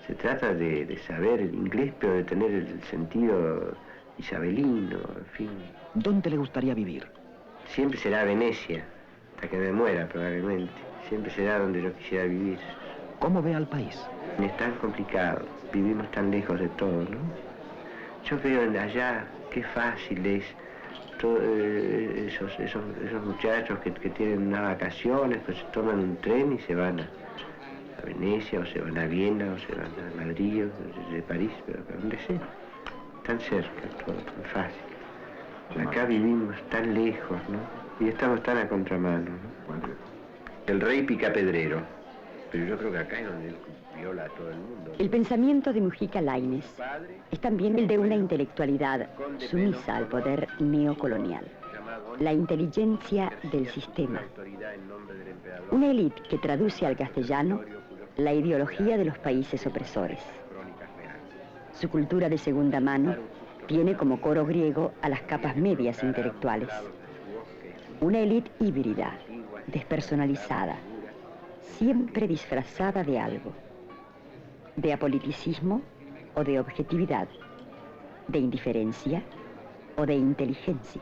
Se trata de saber el inglés, pero de tener el sentido isabelino, en fin. ¿Dónde le gustaría vivir? Siempre será Venecia, hasta que me muera probablemente. Siempre será donde yo quisiera vivir. ¿Cómo ve al país? Es tan complicado, vivimos tan lejos de todo, ¿no? Yo veo allá qué fácil es todo, esos muchachos que tienen unas vacaciones, pues se toman un tren y se van a Venecia, o se van a Viena, o se van a Madrid, o de París, pero donde sea. Tan cerca, todo tan fácil. Acá vivimos tan lejos, ¿no? Y estamos tan a contramano, ¿no? El rey picapedrero. Pero yo creo que acá es donde él viola a todo el mundo. El pensamiento de Mujica Lainez es también el de una intelectualidad sumisa al poder neocolonial. La inteligencia del sistema. Una élite que traduce al castellano la ideología de los países opresores. Su cultura de segunda mano tiene como coro griego a las capas medias intelectuales. Una élite híbrida, despersonalizada, siempre disfrazada de algo, de apoliticismo o de objetividad, de indiferencia o de inteligencia.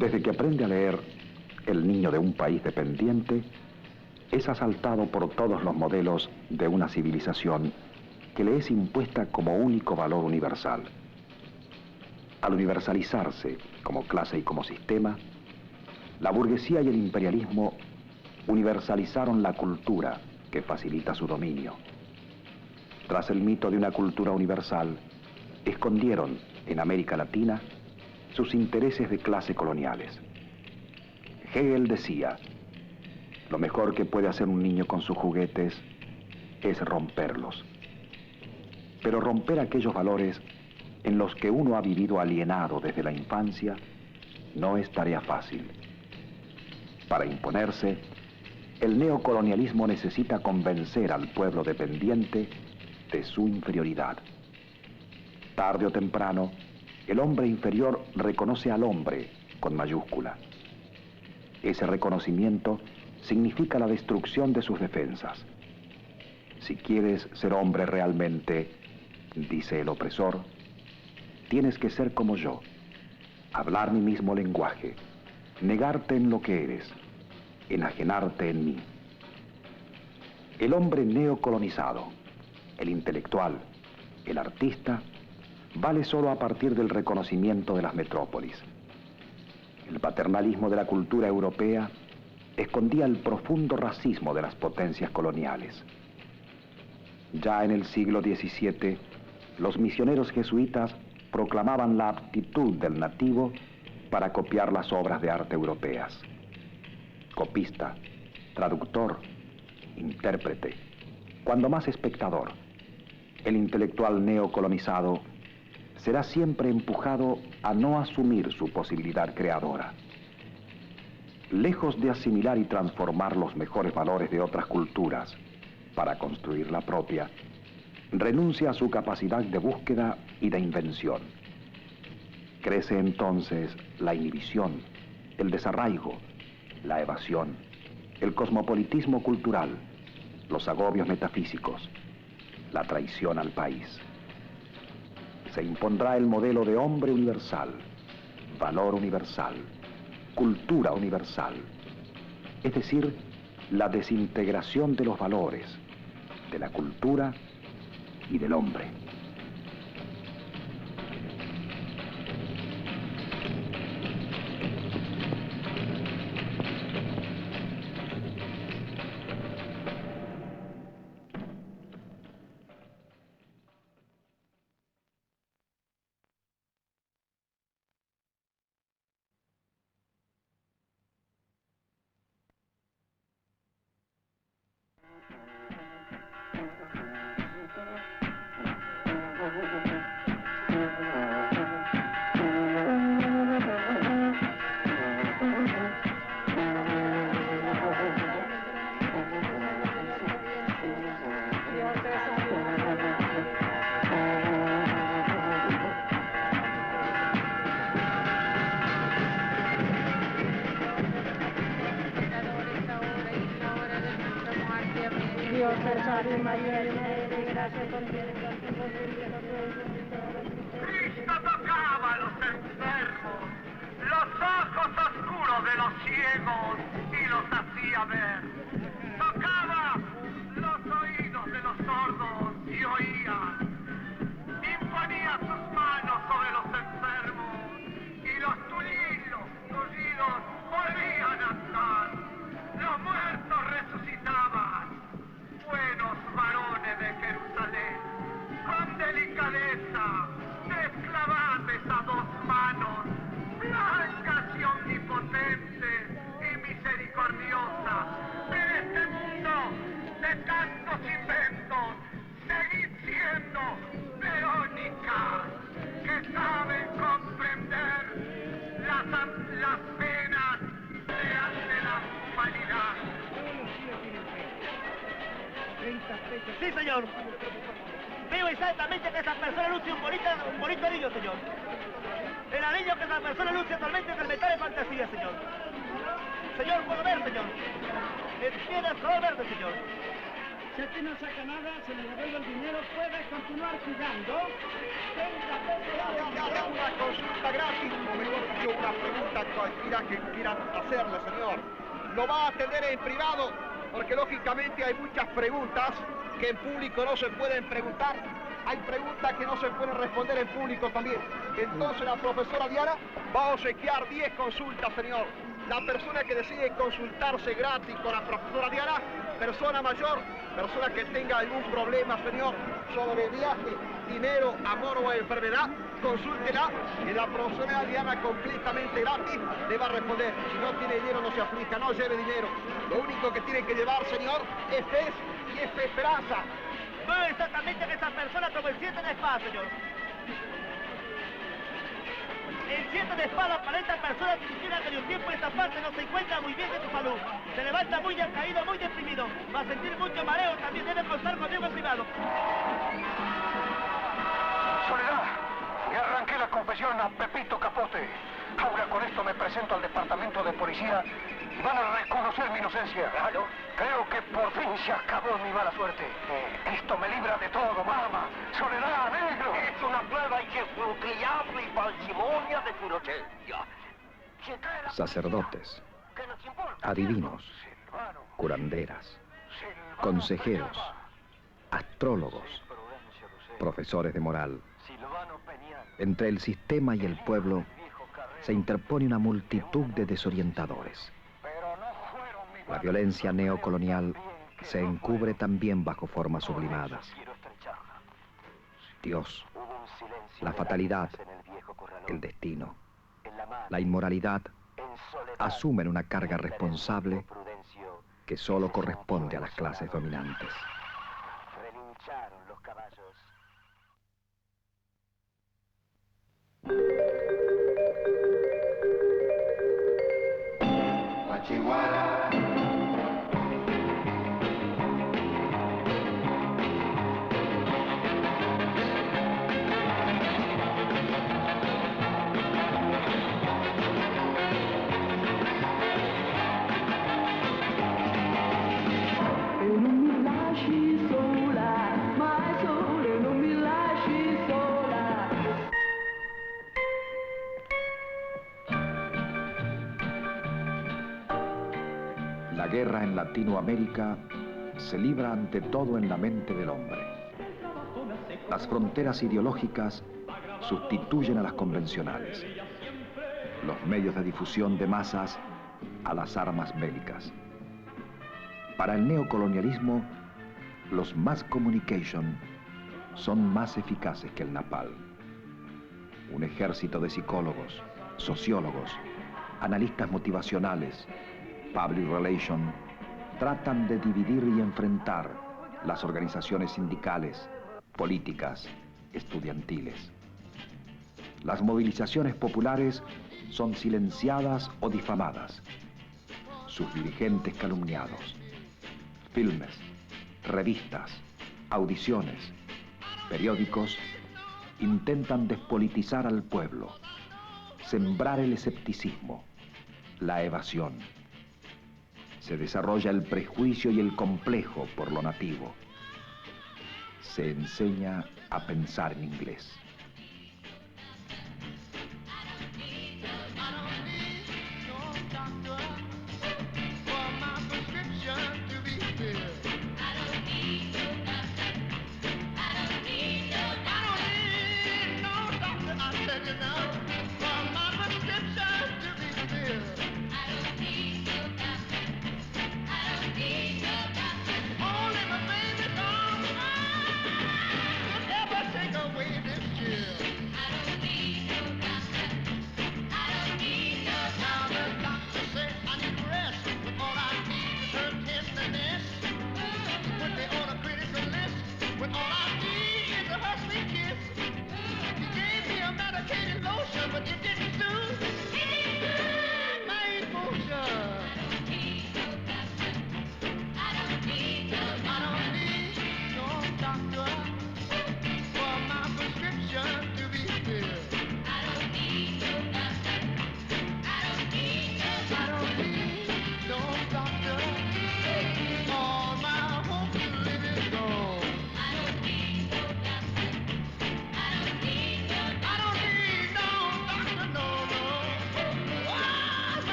Desde que aprende a leer, el niño de un país dependiente es asaltado por todos los modelos de una civilización que le es impuesta como único valor universal. Al universalizarse como clase y como sistema, la burguesía y el imperialismo universalizaron la cultura que facilita su dominio. Tras el mito de una cultura universal, escondieron en América Latina sus intereses de clase coloniales. Hegel decía, lo mejor que puede hacer un niño con sus juguetes es romperlos. Pero romper aquellos valores en los que uno ha vivido alienado desde la infancia no es tarea fácil. Para imponerse, el neocolonialismo necesita convencer al pueblo dependiente de su inferioridad. Tarde o temprano, el hombre inferior reconoce al hombre con mayúscula. Ese reconocimiento significa la destrucción de sus defensas. Si quieres ser hombre realmente, dice el opresor, tienes que ser como yo, hablar mi mismo lenguaje, negarte en lo que eres, enajenarte en mí. El hombre neocolonizado, el intelectual, el artista, vale solo a partir del reconocimiento de las metrópolis. El paternalismo de la cultura europea escondía el profundo racismo de las potencias coloniales. Ya en el siglo XVII, los misioneros jesuitas proclamaban la aptitud del nativo para copiar las obras de arte europeas. Copista, traductor, intérprete, cuando más espectador, el intelectual neocolonizado será siempre empujado a no asumir su posibilidad creadora. Lejos de asimilar y transformar los mejores valores de otras culturas para construir la propia, renuncia a su capacidad de búsqueda y de invención. Crece entonces la inhibición, el desarraigo, la evasión, el cosmopolitismo cultural, los agobios metafísicos, la traición al país. Se impondrá el modelo de hombre universal, valor universal, cultura universal, es decir, la desintegración de los valores, de la cultura y del hombre. Cristo tocaba a los enfermos, los ojos oscuros de los ciegos y los hacía ver. Tocaba los oídos de los sordos y oían. Imponía sus manos sobre los enfermos tantos inventos, seguid siendo Verónica, que saben comprender las penas de la humanidad. Sí, señor. Veo exactamente que esa persona luce un bonito anillo, señor. El anillo que esa persona luce actualmente es el metal de fantasía, señor. Señor, puedo ver, señor. Tiene el color verde, señor. Si aquí no saca nada, se le devuelve el dinero, puede continuar jugando. 30 pesos. Una consulta gratis, o mejor dicho, una pregunta cualquiera que quieran hacerle, señor. Lo va a atender en privado, porque lógicamente hay muchas preguntas que en público no se pueden preguntar. Hay preguntas que no se pueden responder en público también. Entonces la profesora Diana va a obsequiar 10 consultas, señor. La persona que decide consultarse gratis con la profesora Diana, persona mayor, persona que tenga algún problema, señor, sobre viaje, dinero, amor o enfermedad, consúltela y la profesora Diana completamente gratis le va a responder. Si no tiene dinero, no se aflija, no lleve dinero. Lo único que tiene que llevar, señor, es fe y es esperanza. Veo exactamente que esa persona toma el 7 de espada, señor. El 7 de espada para esta persona significa que de un tiempo a esta parte no se encuentra muy bien de su salud. Se levanta muy decaído, muy deprimido. Va a sentir mucho mareo, también debe contar conmigo en privado. Soledad, le arranqué la confesión a Pepito Capote. Ahora con esto me presento al departamento de policía y van a reconocer mi inocencia. Claro. Creo que por fin se acabó mi mala suerte. Esto me libra de todo, mamá. Soledad, negro. Es una prueba irrefutable y parsimonia de tu inocencia. Sacerdotes, adivinos, curanderas, consejeros, astrólogos, profesores de moral. Entre el sistema y el pueblo se interpone una multitud de desorientadores. La violencia neocolonial se encubre también bajo formas sublimadas. Dios, la fatalidad, el destino, la inmoralidad asumen una carga responsable que solo corresponde a las clases dominantes. Relincharon los caballos. Guachihuara. La guerra en Latinoamérica se libra ante todo en la mente del hombre. Las fronteras ideológicas sustituyen a las convencionales. Los medios de difusión de masas a las armas bélicas. Para el neocolonialismo, los mass communication son más eficaces que el napalm. Un ejército de psicólogos, sociólogos, analistas motivacionales, public relations, tratan de dividir y enfrentar las organizaciones sindicales, políticas, estudiantiles. Las movilizaciones populares son silenciadas o difamadas, sus dirigentes calumniados. Filmes, revistas, audiciones, periódicos intentan despolitizar al pueblo, sembrar el escepticismo, la evasión. Se desarrolla el prejuicio y el complejo por lo nativo. Se enseña a pensar en inglés.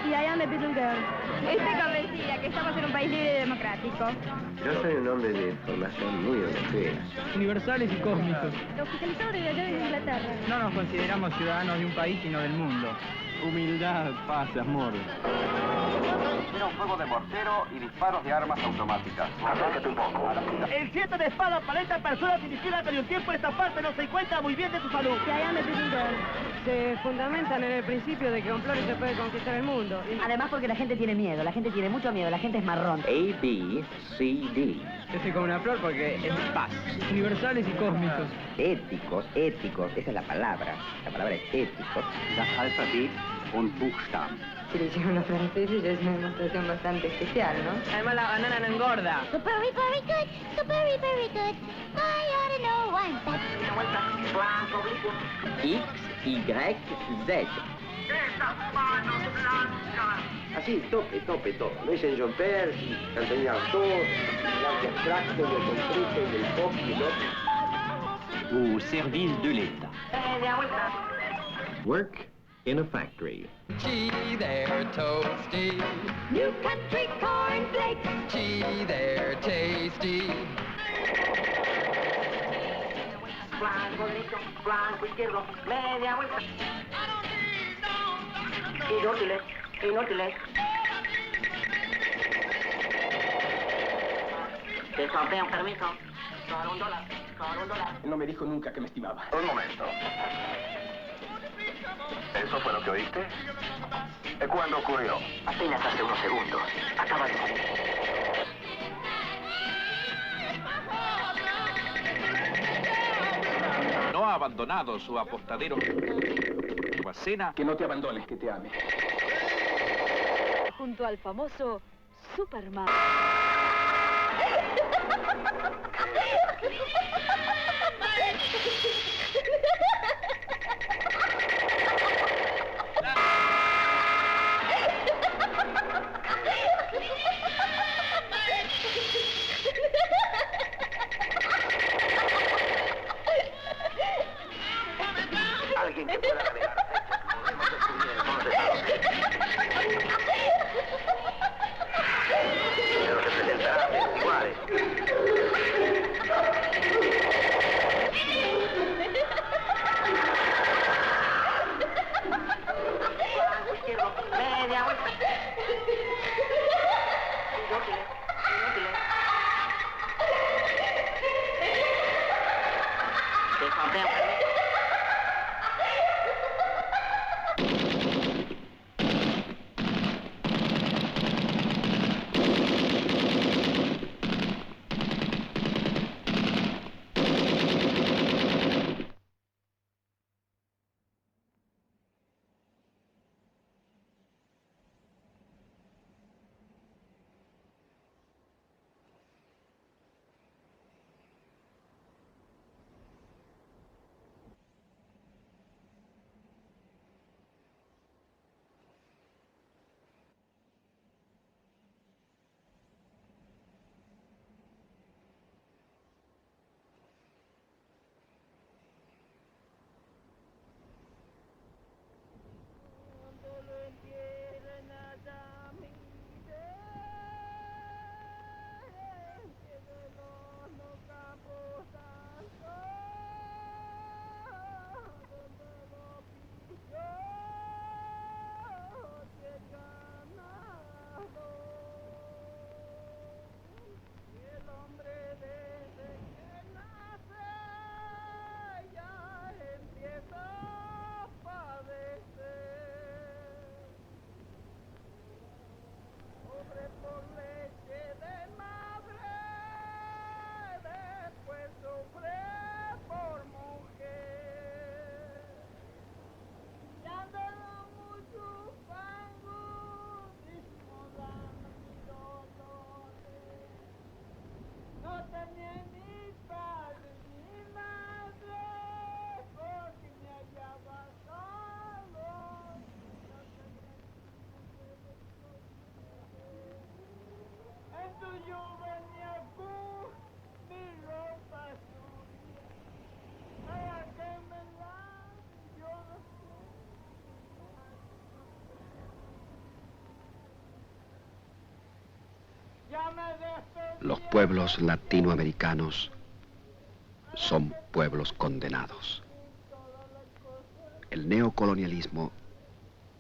Y I am a Beatle girl. Estoy convencida que estamos en un país libre y democrático. Yo soy un hombre de formación muy europea. Universales y cósmicos. Los fiscalizadores de allá de Inglaterra. No nos consideramos ciudadanos de un país, sino del mundo. Humildad, paz, amor. Hicieron fuego de mortero y disparos de armas automáticas. Acércate un poco. El 7 de espada para esta persona significa que de un tiempo a esta parte no se encuentra muy bien de su salud. Y I am a Beatle girl. Se fundamentan en el principio de que con flores se puede conquistar el mundo. Además porque la gente tiene miedo, la gente tiene mucho miedo, la gente es marrón. A, B, C, D. Yo soy como una flor porque es paz. Universales y cósmicos. Éticos, esa es la palabra. La palabra es éticos. Das Alphabet und Buchstaben. Si le hicieron los franceses ya es una demostración bastante especial, ¿no? Además la banana no engorda. So very, very good. So very, very good. I ought to know one. X, Y, Z. Esas manos blancas. Así, tope. No es Saint John Percy, Antonio Artaud, el arte abstracto, y el concreto, y el pop, y el otro. Au service de l'État. Work in a factory. Gee there, toasty. New country cornflakes. Gee there, tasty. Blanco, derecho, blanco, izquierdo, media vuelta. Inútiles. Desconté un permiso. Solo $1. Él no me dijo nunca que me estimaba. Un momento. ¿Eso fue lo que oíste? ¿Cuándo ocurrió? Apenas hace unos segundos. Acaba de salir. No ha abandonado su apostadero. Cena. Que no te abandones, que te ame. Junto al famoso Superman. Alguien que pueda navegar. Podemos descubrir entonces a los pero se presentarán iguales. Blanco, izquierdo, media vuelta. Inútiles. Desconté un permiso. Los pueblos latinoamericanos son pueblos condenados. El neocolonialismo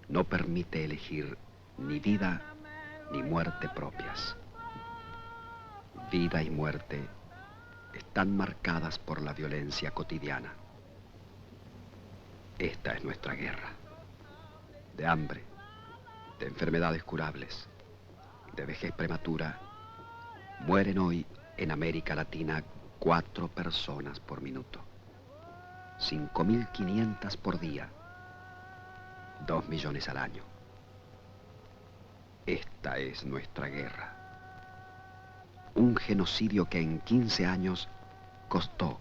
no permite elegir ni vida ni muerte propias. Vida y muerte están marcadas por la violencia cotidiana. Esta es nuestra guerra. De hambre, de enfermedades curables, de vejez prematura, mueren hoy en América Latina 4 personas por minuto. 5.500 por día. 2 millones al año. Esta es nuestra guerra. Un genocidio que en 15 años costó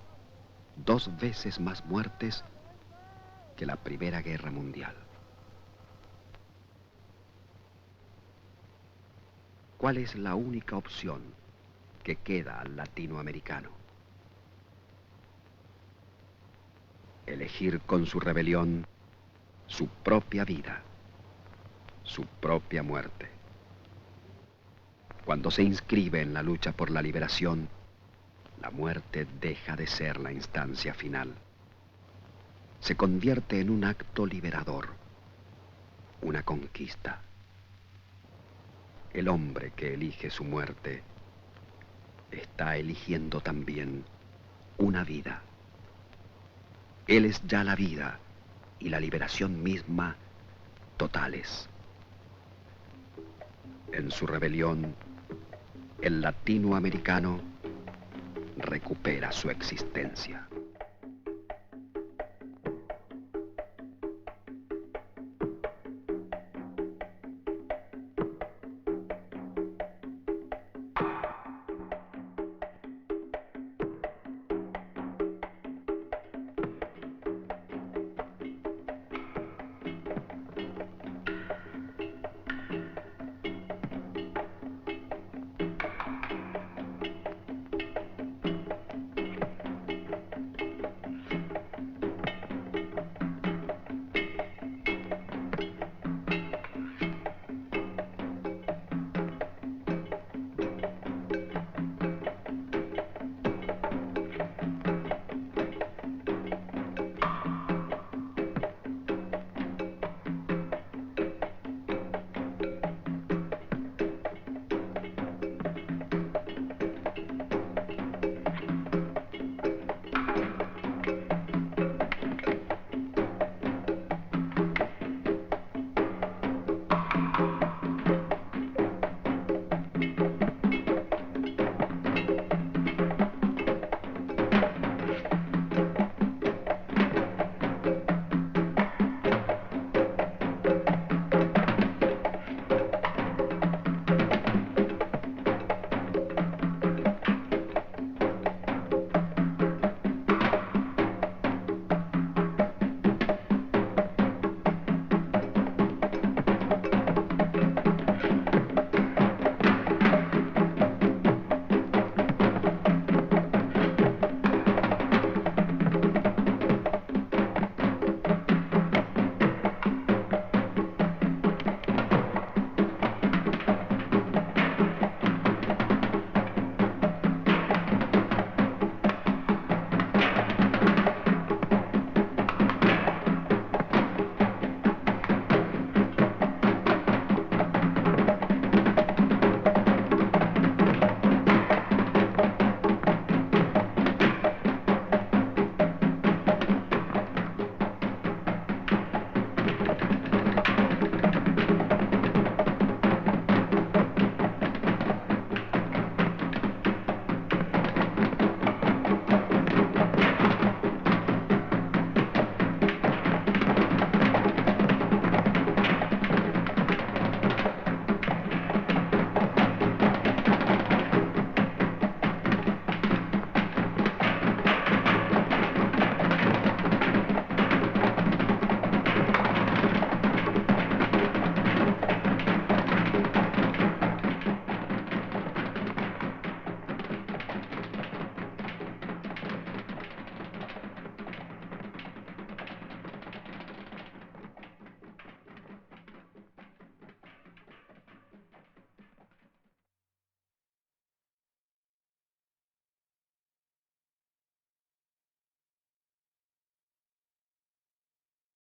2 veces más muertes que la Primera Guerra Mundial. ¿Cuál es la única opción que queda al latinoamericano? Elegir con su rebelión su propia vida, su propia muerte. Cuando se inscribe en la lucha por la liberación, la muerte deja de ser la instancia final. Se convierte en un acto liberador, una conquista. El hombre que elige su muerte está eligiendo también una vida. Él es ya la vida y la liberación misma totales. En su rebelión, el latinoamericano recupera su existencia.